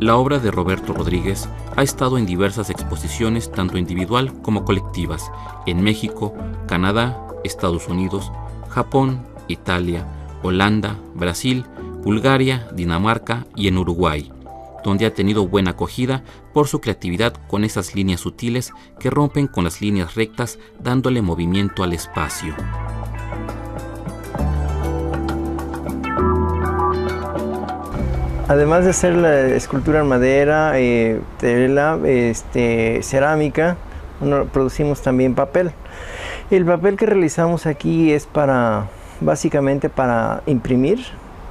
La obra de Roberto Rodríguez ha estado en diversas exposiciones, tanto individual como colectivas, en México, Canadá, Estados Unidos, Japón, Italia, Holanda, Brasil, Bulgaria, Dinamarca y en Uruguay, donde ha tenido buena acogida por su creatividad con esas líneas sutiles que rompen con las líneas rectas, dándole movimiento al espacio. Además de hacer la escultura en madera, tela, cerámica, producimos también papel. El papel que realizamos aquí es básicamente para imprimir,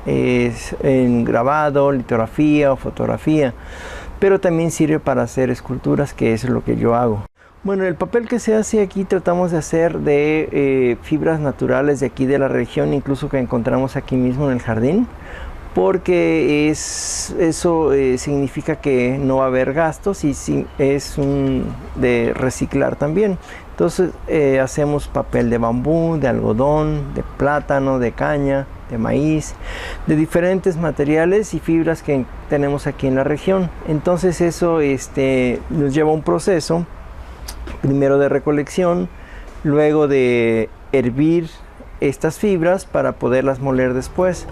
es en grabado, litografía o fotografía, pero también sirve para hacer esculturas, que es lo que yo hago. Bueno, el papel que se hace aquí tratamos de hacer de fibras naturales de aquí de la región, incluso que encontramos aquí mismo en el jardín, porque eso significa que no va a haber gastos y es de reciclar también. Entonces hacemos papel de bambú, de algodón, de plátano, de caña, de maíz, de diferentes materiales y fibras que tenemos aquí en la región. Entonces eso nos lleva a un proceso, primero de recolección, luego de hervir estas fibras para poderlas moler después.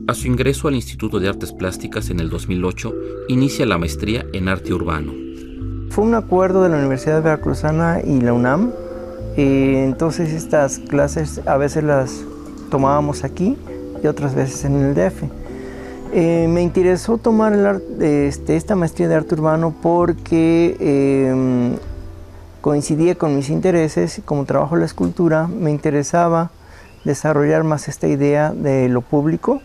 A su ingreso al Instituto de Artes Plásticas en el 2008, inicia la maestría en arte urbano. Fue un acuerdo de la Universidad Veracruzana y la UNAM. Entonces estas clases a veces las tomábamos aquí y otras veces en el DF. Me interesó tomar esta maestría de arte urbano porque coincidía con mis intereses y como trabajo en la escultura me interesaba desarrollar más esta idea de lo público.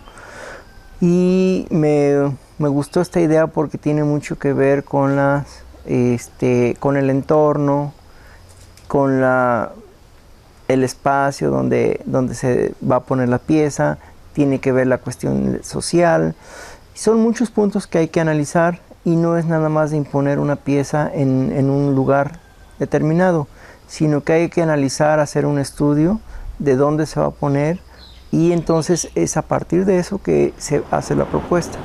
Y me gustó esta idea porque tiene mucho que ver con con el entorno, con el espacio donde se va a poner la pieza, tiene que ver la cuestión social. Son muchos puntos que hay que analizar y no es nada más de imponer una pieza en un lugar determinado, sino que hay que analizar, hacer un estudio de dónde se va a poner, y entonces es a partir de eso que se hace la propuesta.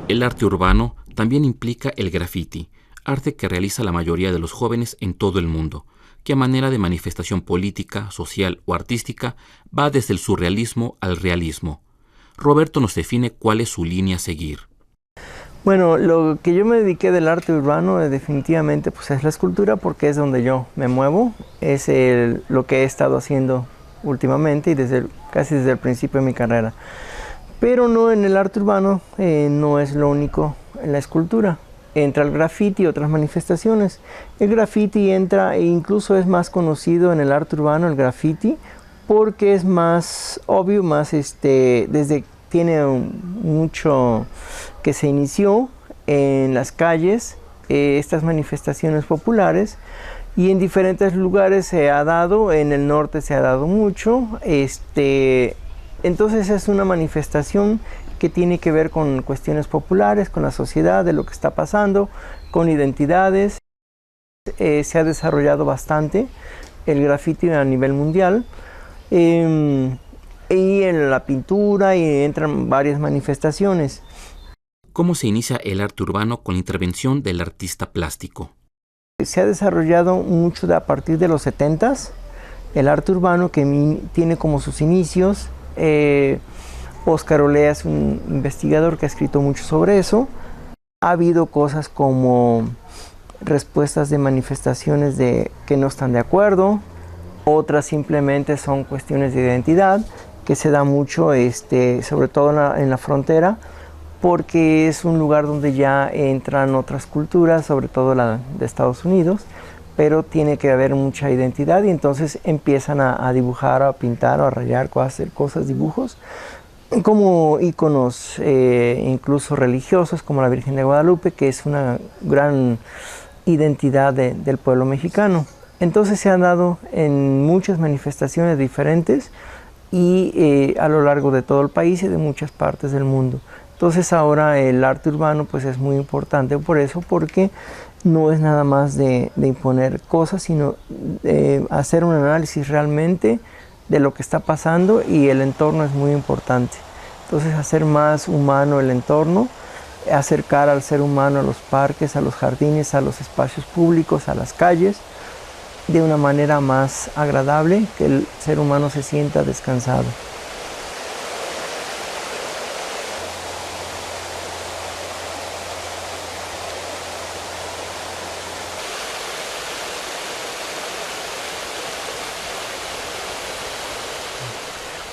El arte urbano también implica el graffiti, arte que realiza la mayoría de los jóvenes en todo el mundo, que a manera de manifestación política, social o artística va desde el surrealismo al realismo. Roberto nos define cuál es su línea a seguir. Bueno, lo que yo me dediqué del arte urbano definitivamente pues es la escultura, porque es donde yo me muevo, es lo que he estado haciendo últimamente y casi desde el principio de mi carrera. Pero no, en el arte urbano no es lo único en la escultura. Entra el graffiti y otras manifestaciones. El graffiti entra e incluso es más conocido en el arte urbano, el graffiti, porque es más obvio, más tiene mucho que se inició en las calles, estas manifestaciones populares, y en diferentes lugares se ha dado, en el norte se ha dado mucho. Entonces es una manifestación que tiene que ver con cuestiones populares, con la sociedad, de lo que está pasando, con identidades. Se ha desarrollado bastante el graffiti a nivel mundial. Y en la pintura y entran varias manifestaciones. ¿Cómo se inicia el arte urbano con la intervención del artista plástico? Se ha desarrollado mucho a partir de los 70s, el arte urbano, que tiene como sus inicios. Óscar Olea es un investigador que ha escrito mucho sobre eso. Ha habido cosas como respuestas de manifestaciones que no están de acuerdo, otras simplemente son cuestiones de identidad, que se da mucho, sobre todo en la frontera, porque es un lugar donde ya entran otras culturas, sobre todo la de Estados Unidos, pero tiene que haber mucha identidad y entonces empiezan a dibujar, a pintar, o a rayar, a hacer cosas, dibujos, como íconos incluso religiosos, como la Virgen de Guadalupe, que es una gran identidad del pueblo mexicano. Entonces se han dado en muchas manifestaciones diferentes y a lo largo de todo el país y de muchas partes del mundo. Entonces ahora el arte urbano pues es muy importante por eso, porque no es nada más de imponer cosas, sino hacer un análisis realmente de lo que está pasando, y el entorno es muy importante. Entonces hacer más humano el entorno, acercar al ser humano a los parques, a los jardines, a los espacios públicos, a las calles, de una manera más agradable, que el ser humano se sienta descansado.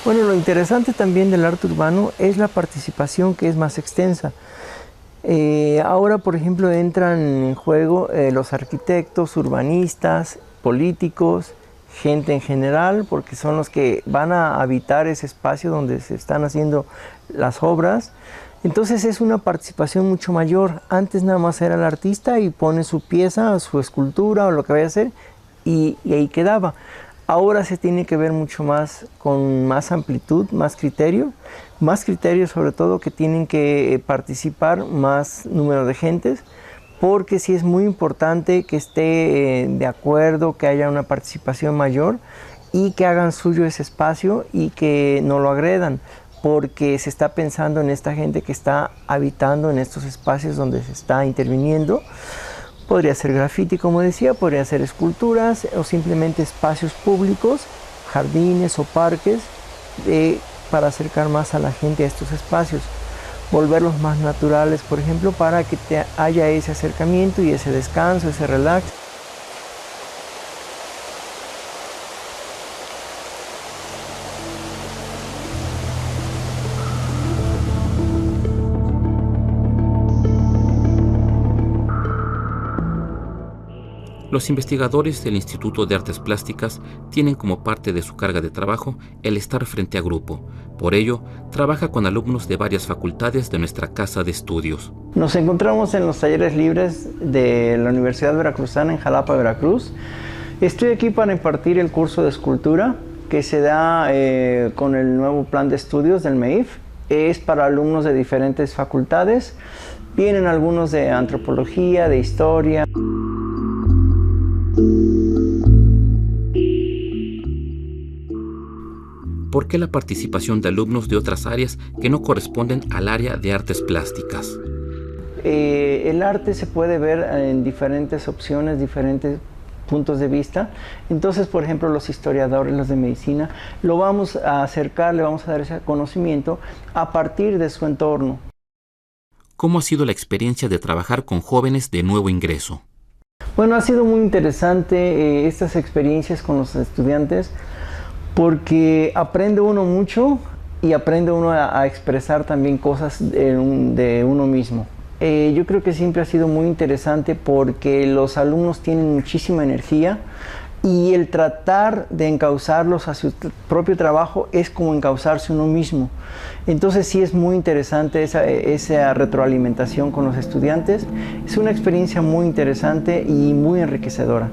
Bueno, lo interesante también del arte urbano es la participación, que es más extensa. Ahora, por ejemplo, entran en juego los arquitectos, urbanistas, políticos, gente en general, porque son los que van a habitar ese espacio donde se están haciendo las obras. Entonces es una participación mucho mayor. Antes nada más era el artista y pone su pieza, su escultura o lo que vaya a hacer, y ahí quedaba. Ahora se tiene que ver mucho más, con más amplitud, más criterio sobre todo, que tienen que participar más número de gentes, porque sí es muy importante que esté de acuerdo, que haya una participación mayor y que hagan suyo ese espacio y que no lo agredan, porque se está pensando en esta gente que está habitando en estos espacios donde se está interviniendo. Podría ser graffiti, como decía, podría ser esculturas o simplemente espacios públicos, jardines o parques, para acercar más a la gente a estos espacios. Volverlos más naturales, por ejemplo, para que haya ese acercamiento y ese descanso, ese relax. Los investigadores del Instituto de Artes Plásticas tienen como parte de su carga de trabajo el estar frente a grupo. Por ello, trabaja con alumnos de varias facultades de nuestra casa de estudios. Nos encontramos en los talleres libres de la Universidad Veracruzana en Jalapa, Veracruz. Estoy aquí para impartir el curso de escultura que se da con el nuevo plan de estudios del MEIF. Es para alumnos de diferentes facultades. Vienen algunos de antropología, de historia. ¿Por qué la participación de alumnos de otras áreas que no corresponden al área de artes plásticas? El arte se puede ver en diferentes opciones, diferentes puntos de vista. Entonces, por ejemplo, los historiadores, los de medicina, lo vamos a acercar, le vamos a dar ese conocimiento a partir de su entorno. ¿Cómo ha sido la experiencia de trabajar con jóvenes de nuevo ingreso? Bueno, ha sido muy interesante estas experiencias con los estudiantes, porque aprende uno mucho y aprende uno a expresar también cosas de uno mismo. Yo creo que siempre ha sido muy interesante porque los alumnos tienen muchísima energía y el tratar de encauzarlos a su propio trabajo es como encauzarse uno mismo. Entonces sí es muy interesante esa retroalimentación con los estudiantes. Es una experiencia muy interesante y muy enriquecedora.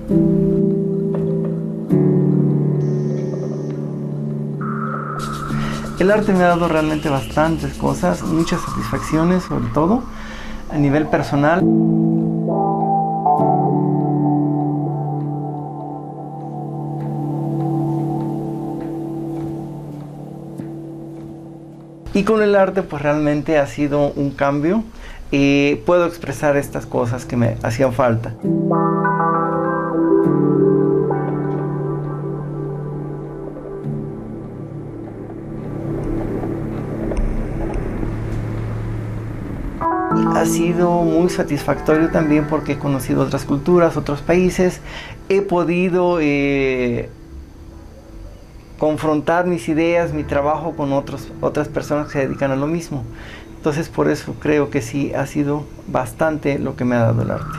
El arte me ha dado realmente bastantes cosas, muchas satisfacciones, sobre todo a nivel personal. Y con el arte pues realmente ha sido un cambio. Puedo expresar estas cosas que me hacían falta. Ha sido muy satisfactorio también porque he conocido otras culturas, otros países. He podido confrontar mis ideas, mi trabajo con otras personas que se dedican a lo mismo. Entonces por eso creo que sí ha sido bastante lo que me ha dado el arte.